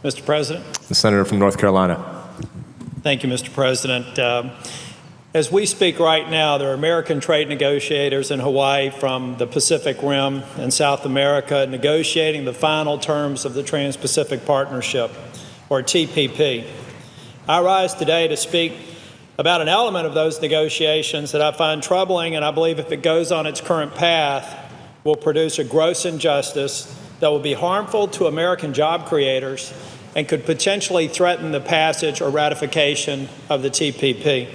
Mr. President. The Senator from North Carolina. Thank you, Mr. President. As we speak right now, there are American trade negotiators in Hawaii from the Pacific Rim and South America negotiating the final terms of the Trans-Pacific Partnership, or TPP. I rise today to speak about an element of those negotiations that I find troubling, and I believe if it goes on its current path, will produce a gross injustice that will be harmful to American job creators and could potentially threaten the passage or ratification of the TPP.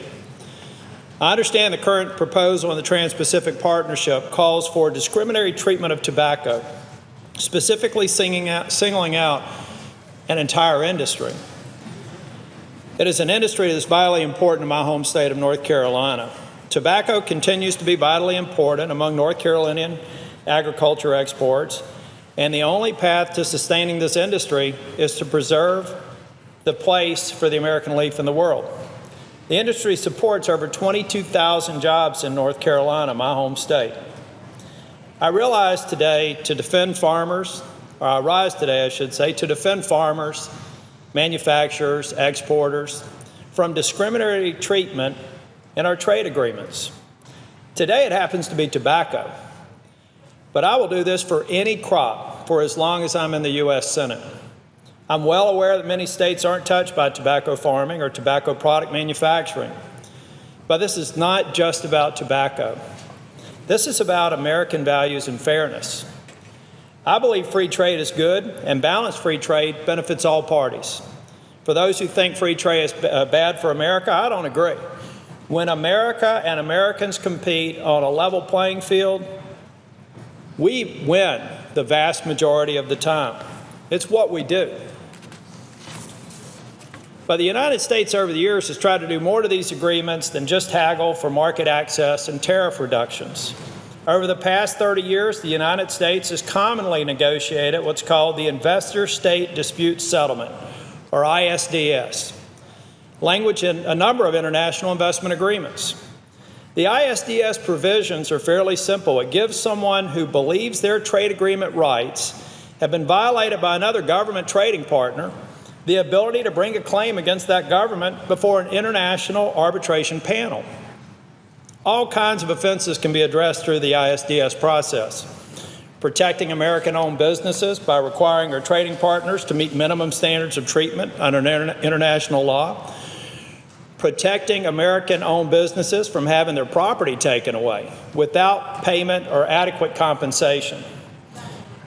I understand the current proposal in the Trans-Pacific Partnership calls for discriminatory treatment of tobacco, specifically singling out an entire industry. It is an industry that is vitally important in my home state of North Carolina. Tobacco continues to be vitally important among North Carolinian agriculture exports, and the only path to sustaining this industry is to preserve the place for the American leaf in the world. The industry supports over 22,000 jobs in North Carolina, my home state. I rise today, to defend farmers, manufacturers, exporters, from discriminatory treatment in our trade agreements. Today it happens to be tobacco, but I will do this for any crop for as long as I'm in the U.S. Senate. I'm well aware that many states aren't touched by tobacco farming or tobacco product manufacturing, but this is not just about tobacco. This is about American values and fairness. I believe free trade is good, and balanced free trade benefits all parties. For those who think free trade is bad for America, I don't agree. When America and Americans compete on a level playing field, we win the vast majority of the time. It's what we do. But the United States over the years has tried to do more to these agreements than just haggle for market access and tariff reductions. Over the past 30 years, the United States has commonly negotiated what's called the Investor State Dispute Settlement, or ISDS, language in a number of international investment agreements. The ISDS provisions are fairly simple. It gives someone who believes their trade agreement rights have been violated by another government trading partner the ability to bring a claim against that government before an international arbitration panel. All kinds of offenses can be addressed through the ISDS process. Protecting American-owned businesses by requiring our trading partners to meet minimum standards of treatment under international law. Protecting American-owned businesses from having their property taken away without payment or adequate compensation.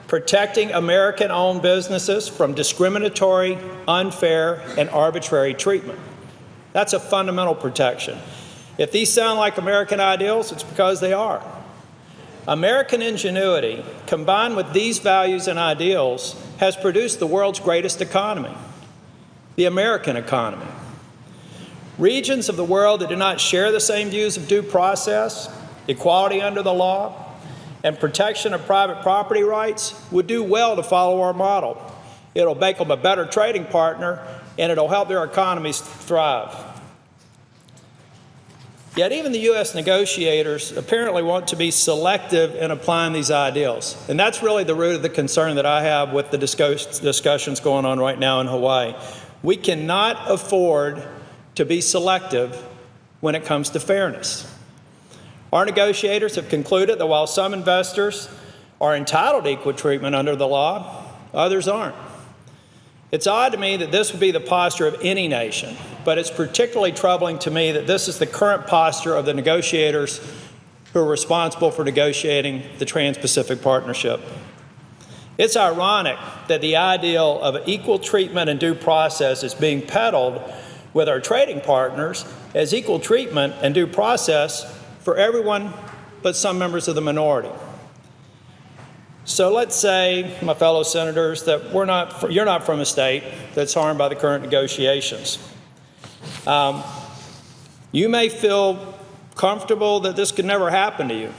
Protecting American-owned businesses from discriminatory, unfair, and arbitrary treatment. That's a fundamental protection. If these sound like American ideals, it's because they are. American ingenuity, combined with these values and ideals, has produced the world's greatest economy, the American economy. Regions of the world that do not share the same views of due process, equality under the law, and protection of private property rights would do well to follow our model. It'll make them a better trading partner, and it'll help their economies thrive. Yet even the U.S. negotiators apparently want to be selective in applying these ideals. And that's really the root of the concern that I have with the discussions going on right now in Hawaii. We cannot afford to be selective when it comes to fairness. Our negotiators have concluded that while some investors are entitled to equal treatment under the law, others aren't. It's odd to me that this would be the posture of any nation, but it's particularly troubling to me that this is the current posture of the negotiators who are responsible for negotiating the Trans-Pacific Partnership. It's ironic that the ideal of equal treatment and due process is being peddled with our trading partners as equal treatment and due process for everyone but some members of the minority. So let's say, my fellow senators, that you're not from a state that's harmed by the current negotiations. You may feel comfortable that this could never happen to you,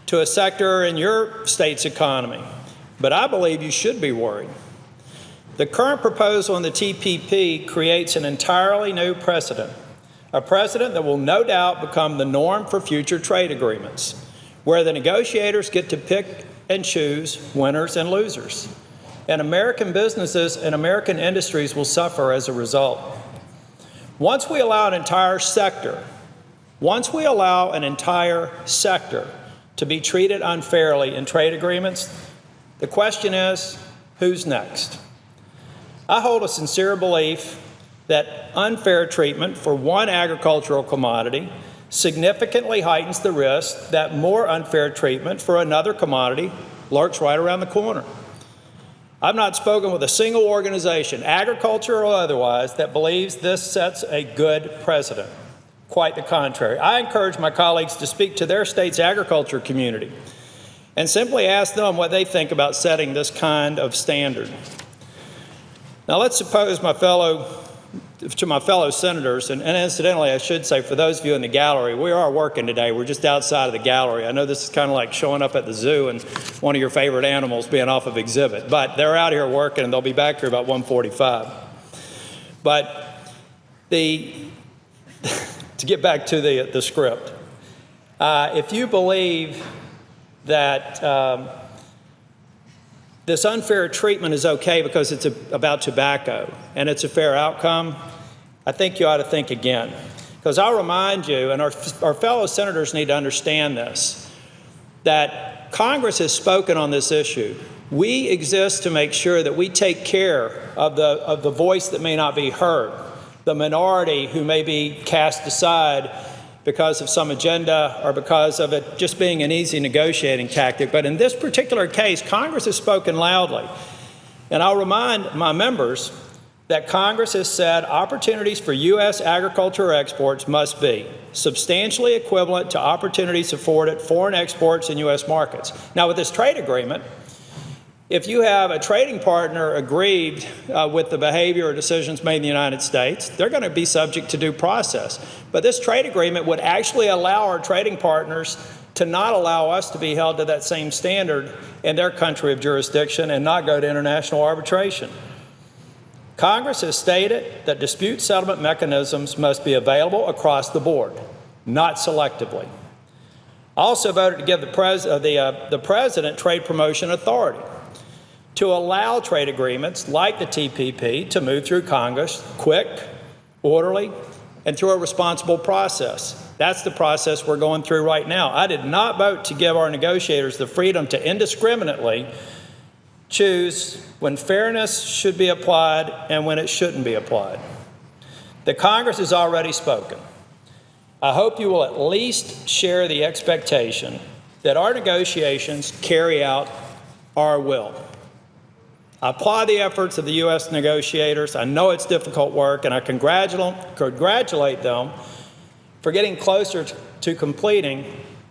to a sector in your state's economy, but I believe you should be worried. The current proposal in the TPP creates an entirely new precedent, a precedent that will no doubt become the norm for future trade agreements, where the negotiators get to pick and choose winners and losers. and American businesses and American industries will suffer as a result. Once we allow an entire sector to be treated unfairly in trade agreements, the question is, who's next? I hold a sincere belief that unfair treatment for one agricultural commodity significantly heightens the risk that more unfair treatment for another commodity lurks right around the corner. I've not spoken with a single organization, agriculture or otherwise, that believes this sets a good precedent. Quite the contrary. I encourage my colleagues to speak to their state's agriculture community and simply ask them what they think about setting this kind of standard. Now let's suppose to my fellow senators, and incidentally, I should say, for those of you in the gallery, we are working today. We're just outside of the gallery. I know this is kind of like showing up at the zoo and one of your favorite animals being off of exhibit, but they're out here working, and they'll be back here about 1:45. But to get back to the script, if you believe that this unfair treatment is okay because it's about tobacco and it's a fair outcome, I think you ought to think again. Because I'll remind you, and our fellow senators need to understand this, that Congress has spoken on this issue. We exist to make sure that we take care of the voice that may not be heard, the minority who may be cast aside because of some agenda or because of it just being an easy negotiating tactic. But in this particular case, Congress has spoken loudly. And I'll remind my members that Congress has said opportunities for U.S. agriculture exports must be substantially equivalent to opportunities afforded foreign exports in U.S. markets. Now, with this trade agreement, if you have a trading partner aggrieved with the behavior or decisions made in the United States, they're going to be subject to due process. But this trade agreement would actually allow our trading partners to not allow us to be held to that same standard in their country of jurisdiction and not go to international arbitration. Congress has stated that dispute settlement mechanisms must be available across the board, not selectively. I also voted to give the President trade promotion authority to allow trade agreements like the TPP to move through Congress quick, orderly, and through a responsible process. That's the process we're going through right now. I did not vote to give our negotiators the freedom to indiscriminately choose when fairness should be applied and when it shouldn't be applied. The Congress has already spoken. I hope you will at least share the expectation that our negotiations carry out our will. I applaud the efforts of the U.S. negotiators. I know it's difficult work, and I congratulate them for getting closer to completing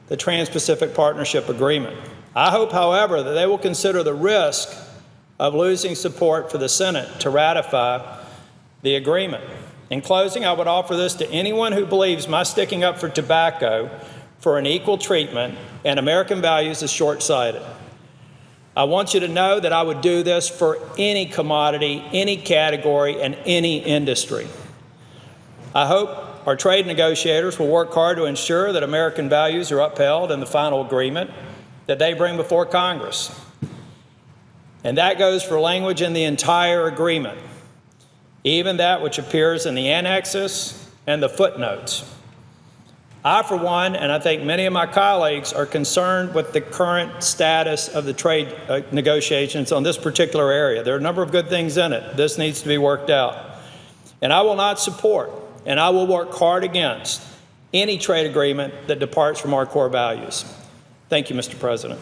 the Trans-Pacific Partnership Agreement. I hope, however, that they will consider the risk of losing support for the Senate to ratify the agreement. In closing, I would offer this to anyone who believes my sticking up for tobacco for an equal treatment and American values is short-sighted. I want you to know that I would do this for any commodity, any category, and any industry. I hope our trade negotiators will work hard to ensure that American values are upheld in the final agreement that they bring before Congress. And that goes for language in the entire agreement, even that which appears in the annexes and the footnotes. I, for one, and I think many of my colleagues, are concerned with the current status of the trade negotiations on this particular area. There are a number of good things in it. This needs to be worked out. And I will not support, and I will work hard against, any trade agreement that departs from our core values. Thank you, Mr. President.